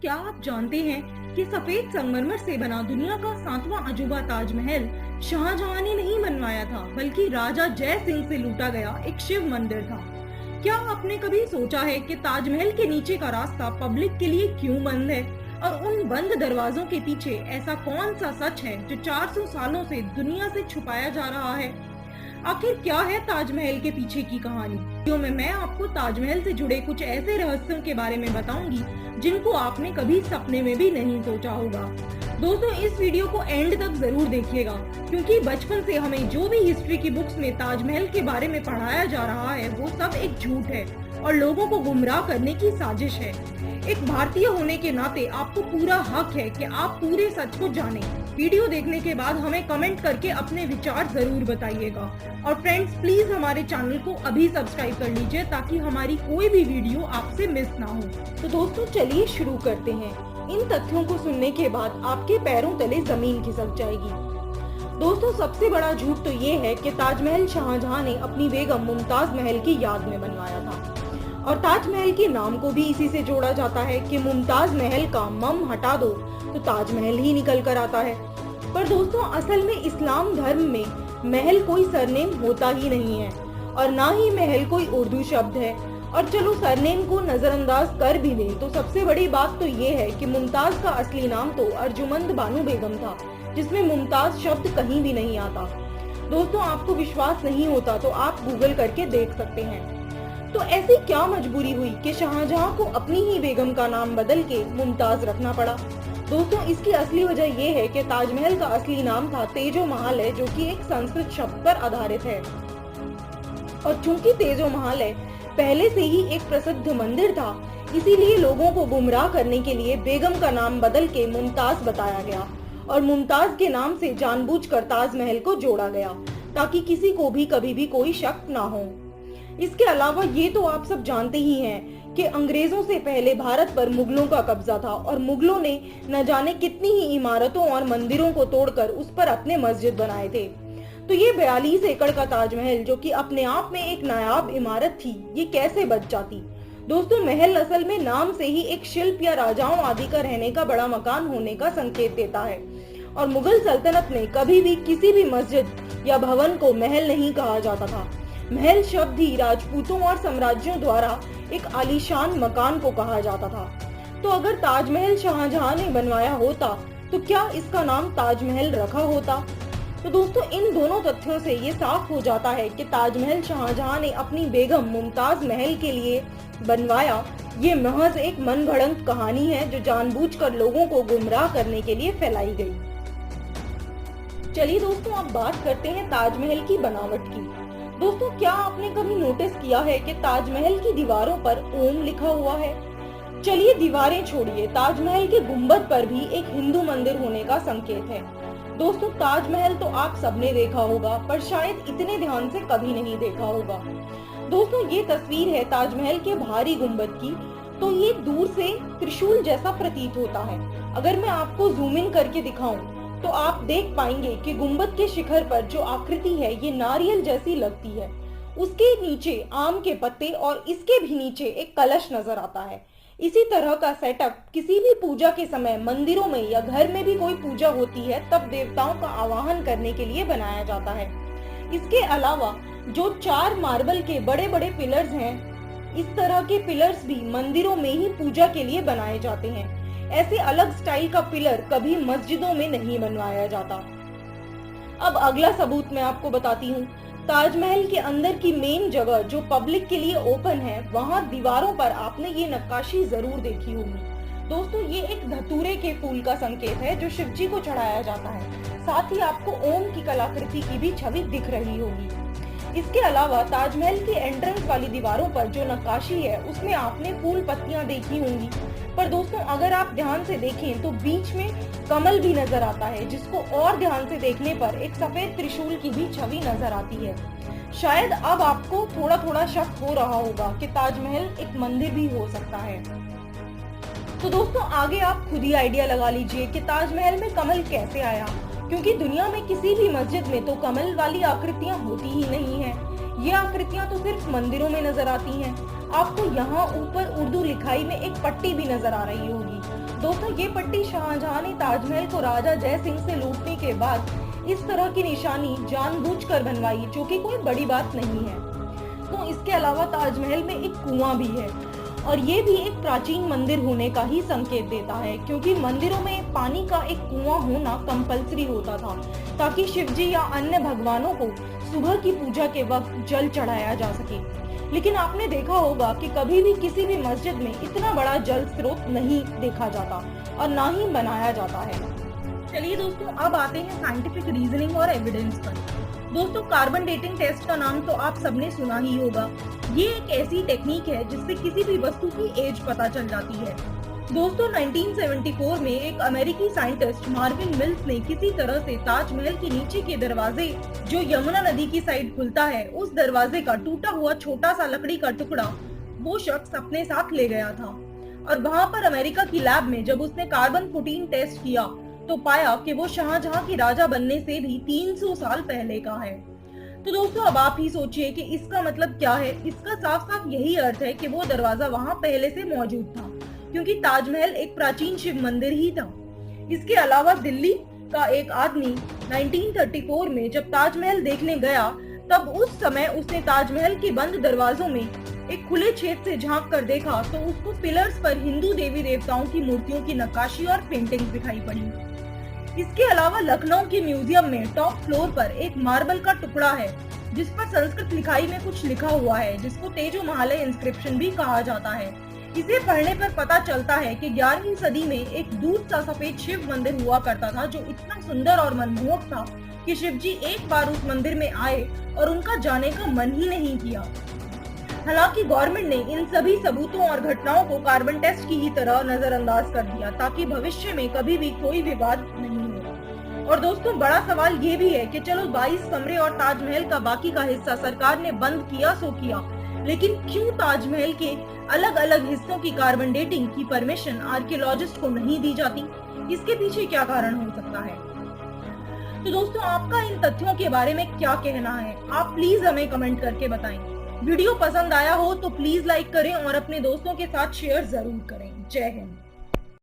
क्या आप जानते हैं कि सफेद संगमरमर से बना दुनिया का 7वां अजूबा ताजमहल शाहजहां ने नहीं बनवाया था, बल्कि राजा जय सिंह से लूटा गया एक शिव मंदिर था। क्या आपने कभी सोचा है कि ताजमहल के नीचे का रास्ता पब्लिक के लिए क्यों बंद है और उन बंद दरवाजों के पीछे ऐसा कौन सा सच है जो 400 सालों से दुनिया से छुपाया जा रहा है? आखिर क्या है ताजमहल के पीछे की कहानी? वीडियो में मैं आपको ताजमहल से जुड़े कुछ ऐसे रहस्यों के बारे में बताऊंगी जिनको आपने कभी सपने में भी नहीं सोचा होगा। दोस्तों, इस वीडियो को एंड तक जरूर देखिएगा, क्योंकि बचपन से हमें जो भी हिस्ट्री की बुक्स में ताजमहल के बारे में पढ़ाया जा रहा है वो सब एक झूठ है और लोगों को गुमराह करने की साजिश है। एक भारतीय होने के नाते आपको पूरा हक है कि आप पूरे सच को जानें। वीडियो देखने के बाद हमें कमेंट करके अपने विचार जरूर बताइएगा। और फ्रेंड्स, प्लीज हमारे चैनल को अभी सब्सक्राइब कर लीजिए ताकि हमारी कोई भी वीडियो आपसे मिस ना हो। तो दोस्तों, चलिए शुरू करते हैं। इन तथ्यों को सुनने के बाद आपके पैरों तले जमीन खिसक जाएगी। दोस्तों, सबसे बड़ा झूठ तो ये है कि ताजमहल शाहजहां ने अपनी बेगम मुमताज महल की याद में बनवाया था, और ताजमहल के नाम को भी इसी से जोड़ा जाता है कि मुमताज महल का मम हटा दो तो ताजमहल ही निकल कर आता है। पर दोस्तों, असल में इस्लाम धर्म में महल कोई सरनेम होता ही नहीं है, और ना ही महल कोई उर्दू शब्द है। और चलो सरनेम को नजरअंदाज कर भी दें तो सबसे बड़ी बात तो ये है कि मुमताज का असली नाम तो अर्जुमंद बानो बेगम था, जिसमें मुमताज शब्द कहीं भी नहीं आता। दोस्तों, आपको विश्वास नहीं होता तो आप गूगल करके देख सकते हैं। तो ऐसी क्या मजबूरी हुई कि शाहजहां को अपनी ही बेगम का नाम बदल के मुमताज रखना पड़ा? दोस्तों, इसकी असली वजह यह है कि ताजमहल का असली नाम था तेजो महल है, जो कि एक संस्कृत शब्द पर आधारित है। और चूंकि तेजो महल है पहले से ही एक प्रसिद्ध मंदिर था, इसीलिए लोगों को गुमराह करने के लिए बेगम का नाम बदल के मुमताज बताया गया, और मुमताज के नाम से जानबूझकर ताजमहल को जोड़ा गया ताकि किसी को भी कभी भी कोई शक ना हो। इसके अलावा ये तो आप सब जानते ही हैं कि अंग्रेजों से पहले भारत पर मुगलों का कब्जा था, और मुगलों ने न जाने कितनी ही इमारतों और मंदिरों को तोड़कर उस पर अपने मस्जिद बनाए थे। तो ये 42 एकड़ का ताजमहल, जो कि अपने आप में एक नायाब इमारत थी, ये कैसे बच जाती? दोस्तों, महल असल में नाम से ही एक शिल्प या राजाओं आदि का रहने का बड़ा मकान होने का संकेत देता है, और मुगल सल्तनत में कभी भी किसी भी मस्जिद या भवन को महल नहीं कहा जाता था। महल शब्द ही राजपूतों और साम्राज्यों द्वारा एक आलीशान मकान को कहा जाता था। तो अगर ताजमहल शाहजहां ने बनवाया होता तो क्या इसका नाम ताजमहल रखा होता? तो दोस्तों, इन दोनों तथ्यों से ये साफ हो जाता है कि ताजमहल शाहजहां ने अपनी बेगम मुमताज महल के लिए बनवाया। ये महज एक मनगढ़ंत कहानी है जो जानबूझकर लोगों को गुमराह करने के लिए फैलाई गई। चलिए दोस्तों, अब बात करते हैं ताजमहल की बनावट की। दोस्तों, क्या आपने कभी नोटिस किया है कि ताजमहल की दीवारों पर ओम लिखा हुआ है? चलिए दीवारें छोड़िए, ताजमहल के गुंबद पर भी एक हिंदू मंदिर होने का संकेत है। दोस्तों, ताजमहल तो आप सबने देखा होगा, पर शायद इतने ध्यान से कभी नहीं देखा होगा। दोस्तों, ये तस्वीर है ताजमहल के बाहरी गुंबद की। तो ये दूर से त्रिशूल जैसा प्रतीत होता है। अगर मैं आपको जूम इन करके दिखाऊं तो आप देख पाएंगे कि गुंबद के शिखर पर जो आकृति है ये नारियल जैसी लगती है। उसके नीचे आम के पत्ते और इसके भी नीचे एक कलश नजर आता है। इसी तरह का सेटअप किसी भी पूजा के समय मंदिरों में या घर में भी कोई पूजा होती है तब देवताओं का आवाहन करने के लिए बनाया जाता है। इसके अलावा जो 4 मार्बल के बड़े बड़े पिलर्स हैं, इस तरह के पिलर्स भी मंदिरों में ही पूजा के लिए बनाए जाते हैं। ऐसे अलग स्टाइल का पिलर कभी मस्जिदों में नहीं बनवाया जाता। अब अगला सबूत मैं आपको बताती हूँ। ताजमहल के अंदर की मेन जगह जो पब्लिक के लिए ओपन है, वहाँ दीवारों पर आपने ये नक्काशी जरूर देखी होगी। दोस्तों, ये एक धतूरे के फूल का संकेत है जो शिवजी को चढ़ाया जाता है। साथ ही आपको ओम की कलाकृति की भी छवि दिख रही होगी। इसके अलावा ताजमहल की एंट्रेंस वाली दीवारों पर जो नक्काशी है उसमें आपने फूल पत्तियां देखी होंगी, पर दोस्तों अगर आप ध्यान से देखें तो बीच में कमल भी नजर आता है, जिसको और ध्यान से देखने पर एक सफेद त्रिशूल की भी छवि नजर आती है। शायद अब आपको थोड़ा थोड़ा शक हो रहा होगा कि ताजमहल एक मंदिर भी हो सकता है। तो दोस्तों, आगे आप खुद ही आइडिया लगा लीजिए कि ताजमहल में कमल कैसे आया, क्योंकि दुनिया में किसी भी मस्जिद में तो कमल वाली आकृतियां होती ही नहीं है। ये आकृतियां तो सिर्फ मंदिरों में नजर आती हैं। आपको यहाँ ऊपर उर्दू लिखाई में एक पट्टी भी नजर आ रही होगी। दोस्तों ये पट्टी शाहजहां ने ताजमहल को राजा जय सिंह से लूटने के बाद इस तरह की निशानी जानबूझकर बनवाई, जो कि कोई बड़ी बात नहीं है। तो इसके अलावा ताजमहल में एक कुआं भी है और ये भी एक प्राचीन मंदिर होने का ही संकेत देता है, क्योंकि मंदिरों में पानी का एक कुआं होना कंपलसरी होता था ताकि शिवजी या अन्य भगवानों को सुबह की पूजा के वक्त जल चढ़ाया जा सके। लेकिन आपने देखा होगा कि कभी भी किसी भी मस्जिद में इतना बड़ा जल स्रोत नहीं देखा जाता और ना ही बनाया जाता है। चलिए दोस्तों, अब आते हैं साइंटिफिक रीजनिंग और एविडेंस पर। दोस्तों, कार्बन डेटिंग टेस्ट का नाम तो आप सबने सुना ही होगा। ये एक ऐसी टेक्निक है जिससे किसी भी वस्तु की एज पता चल जाती है। दोस्तों, 1974 में एक अमेरिकी साइंटिस्ट मार्विन मिल्स ने किसी तरह से ताजमहल के नीचे के दरवाजे, जो यमुना नदी की साइड खुलता है, उस दरवाजे का टूटा हुआ छोटा सा लकड़ी का टुकड़ा वो शख्स अपने साथ ले गया था। और वहाँ पर अमेरिका की लैब में जब उसने कार्बन 14 टेस्ट किया तो पाया कि वो शाहजहां की राजा बनने से भी 300 साल पहले का है। तो दोस्तों, अब आप ही सोचिए कि इसका मतलब क्या है। इसका साफ साफ यही अर्थ है कि वो दरवाजा वहाँ पहले से मौजूद था, क्योंकि ताजमहल एक प्राचीन शिव मंदिर ही था। इसके अलावा दिल्ली का एक आदमी 1934 में जब ताजमहल देखने गया, तब उस समय उसने ताजमहल के बंद दरवाजों में एक खुले छेद से झांक कर देखा तो उसको पिलर्स पर हिंदू देवी देवताओं की मूर्तियों की नक्काशी और पेंटिंग दिखाई पड़ी। इसके अलावा लखनऊ के म्यूजियम में टॉप फ्लोर पर एक मार्बल का टुकड़ा है जिस पर संस्कृत लिखाई में कुछ लिखा हुआ है, जिसको तेजो महालय इंस्क्रिप्शन भी कहा जाता है। इसे पढ़ने पर पता चलता है कि 11वीं सदी में एक दूध सा सफेद शिव मंदिर हुआ करता था, जो इतना सुंदर और मनमोहक था कि शिवजी एक बार उस मंदिर में आए और उनका जाने का मन ही नहीं किया। हालांकि गवर्नमेंट ने इन सभी सबूतों और घटनाओं को कार्बन टेस्ट की ही तरह नजरअंदाज कर दिया ताकि भविष्य में कभी भी कोई विवाद नहीं हो। और दोस्तों, बड़ा सवाल ये भी है कि चलो 22 कमरे और ताजमहल का बाकी का हिस्सा सरकार ने बंद किया सो किया, लेकिन क्यों ताजमहल के अलग अलग हिस्सों की कार्बन डेटिंग की परमिशन आर्कियोलॉजिस्ट को नहीं दी जाती? इसके पीछे क्या कारण हो सकता है? तो दोस्तों, आपका इन तथ्यों के बारे में क्या कहना है? आप प्लीज हमें कमेंट करके बताएं। वीडियो पसंद आया हो तो प्लीज लाइक करें और अपने दोस्तों के साथ शेयर जरूर करें। जय हिंद।